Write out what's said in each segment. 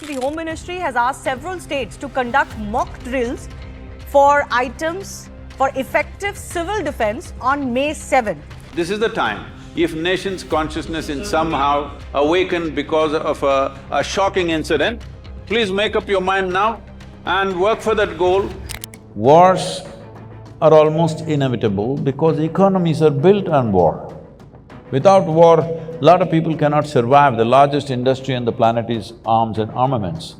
the Home Ministry has asked several states to conduct mock drills for items for effective civil defense on May 7th. This is the time. If nation's consciousness is somehow awakened because of a shocking incident, please make up your mind now and work for that goal. Wars are almost inevitable because economies are built on war. Without war, a lot of people cannot survive. The largest industry on the planet is arms and armaments.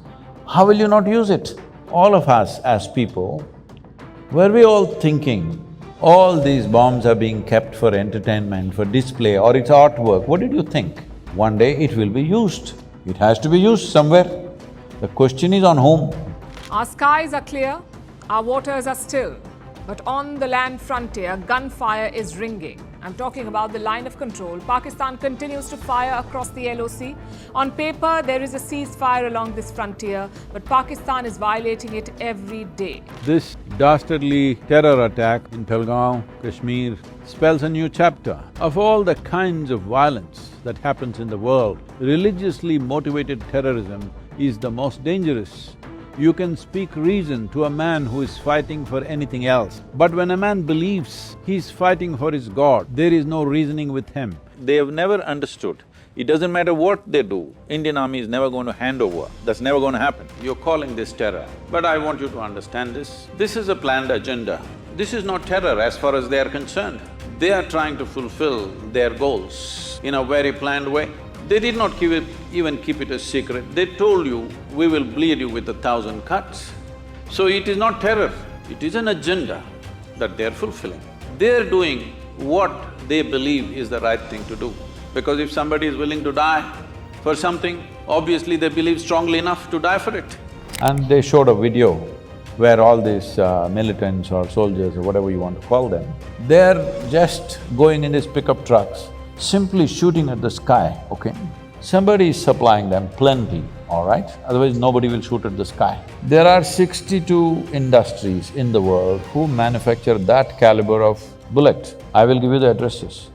How will you not use it? All of us as people, were we all thinking, all these bombs are being kept for entertainment, for display, or it's artwork, what did you think? One day it will be used. It has to be used somewhere. The question is on whom? Our skies are clear, our waters are still, but on the land frontier, gunfire is ringing. I'm talking about the line of control. Pakistan continues to fire across the LOC. On paper, there is a ceasefire along this frontier, but Pakistan is violating it every day. This dastardly terror attack in Pahalgam, Kashmir, spells a new chapter. Of all the kinds of violence that happens in the world, religiously motivated terrorism is the most dangerous. You can speak reason to a man who is fighting for anything else. But when a man believes he's fighting for his God, there is no reasoning with him. They have never understood. It doesn't matter what they do, Indian army is never going to hand over. That's never going to happen. You're calling this terror. But I want you to understand this. This is a planned agenda. This is not terror as far as they are concerned. They are trying to fulfill their goals in a very planned way. They did not even keep it a secret. They told you, we will bleed you with 1,000 cuts. So it is not terror, it is an agenda that they're fulfilling. They're doing what they believe is the right thing to do. Because if somebody is willing to die for something, obviously they believe strongly enough to die for it. And they showed a video where all these militants or soldiers or whatever you want to call them, they're just going in these pickup trucks, simply shooting at the sky, okay? Somebody is supplying them plenty, all right? Otherwise nobody will shoot at the sky. There are 62 industries in the world who manufacture that caliber of bullet. I will give you the addresses.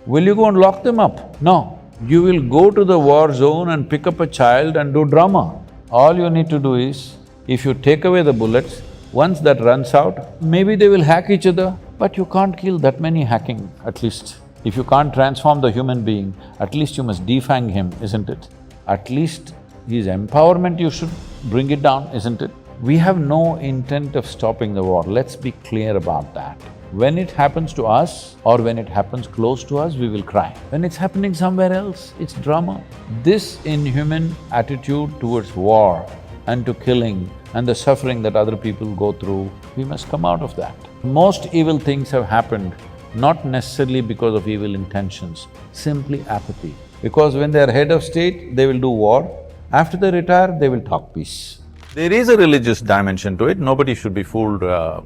Will you go and lock them up? No. You will go to the war zone and pick up a child and do drama. All you need to do is, if you take away the bullets, once that runs out, maybe they will hack each other, but you can't kill that many hacking, at least. If you can't transform the human being, at least you must defang him, isn't it? At least his empowerment you should bring it down, isn't it? We have no intent of stopping the war, let's be clear about that. When it happens to us or when it happens close to us, we will cry. When it's happening somewhere else, it's drama. This inhuman attitude towards war and to killing and the suffering that other people go through, we must come out of that. Most evil things have happened not necessarily because of evil intentions, simply apathy. Because when they're head of state, they will do war. After they retire, they will talk peace. There is a religious dimension to it, nobody should be fooled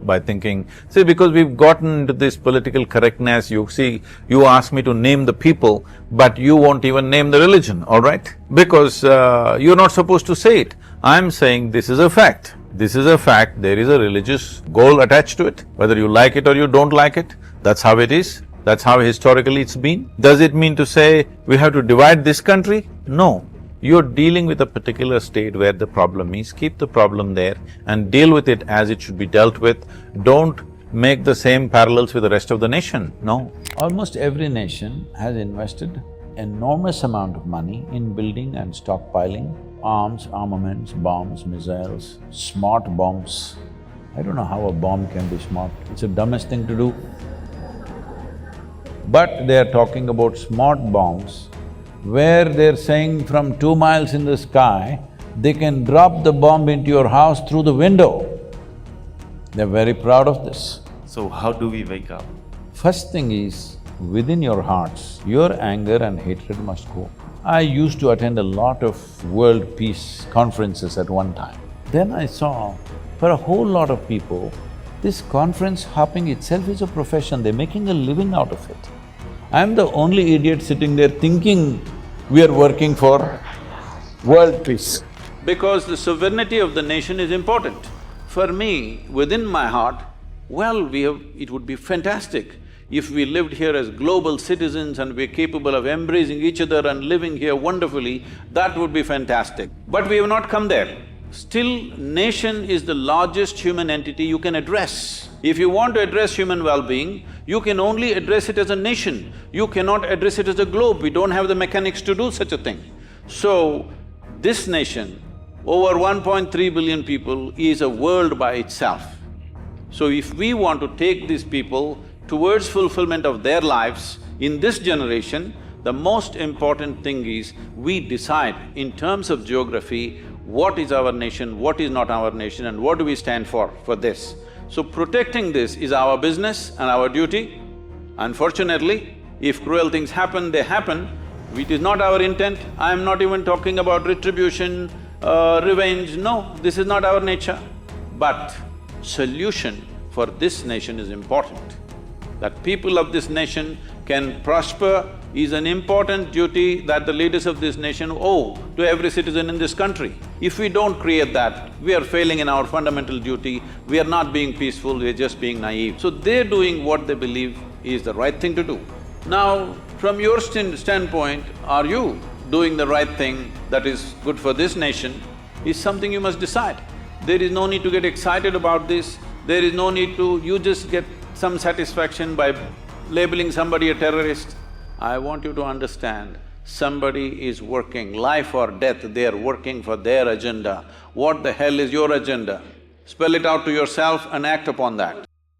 by thinking… See, because we've gotten into this political correctness, you see, you ask me to name the people, but you won't even name the religion, all right? Because you're not supposed to say it. I'm saying this is a fact. This is a fact, there is a religious goal attached to it. Whether you like it or you don't like it, that's how it is. That's how historically it's been. Does it mean to say we have to divide this country? No. You're dealing with a particular state where the problem is, keep the problem there and deal with it as it should be dealt with. Don't make the same parallels with the rest of the nation, no. Almost every nation has invested enormous amount of money in building and stockpiling arms, armaments, bombs, missiles, smart bombs. I don't know how a bomb can be smart, it's the dumbest thing to do. But they are talking about smart bombs where they're saying from 2 miles in the sky, they can drop the bomb into your house through the window. They're very proud of this. So how do we wake up? First thing is, within your hearts, your anger and hatred must go. I used to attend a lot of world peace conferences at one time. Then I saw, for a whole lot of people, this conference hopping itself is a profession, they're making a living out of it. I'm the only idiot sitting there thinking we are working for world peace. Because the sovereignty of the nation is important. For me, within my heart, well, it would be fantastic If we lived here as global citizens and we're capable of embracing each other and living here wonderfully, that would be fantastic. But we have not come there. Still, nation is the largest human entity you can address. If you want to address human well-being, you can only address it as a nation. You cannot address it as a globe. We don't have the mechanics to do such a thing. So, this nation, over 1.3 billion people, is a world by itself. So if we want to take these people towards fulfillment of their lives in this generation, the most important thing is we decide in terms of geography what is our nation, what is not our nation, and what do we stand for this. So protecting this is our business and our duty. Unfortunately, if cruel things happen, they happen. It is not our intent. I am not even talking about retribution, revenge, no, this is not our nature. But solution for this nation is important. That people of this nation can prosper is an important duty that the leaders of this nation owe to every citizen in this country. If we don't create that, we are failing in our fundamental duty, we are not being peaceful, we are just being naive. So they're doing what they believe is the right thing to do. Now, from your standpoint, are you doing the right thing that is good for this nation is something you must decide. There is no need to get excited about this, there is no need to… you just get some satisfaction by labeling somebody a terrorist. I want you to understand, somebody is working, life or death, they are working for their agenda. What the hell is your agenda? Spell it out to yourself and act upon that.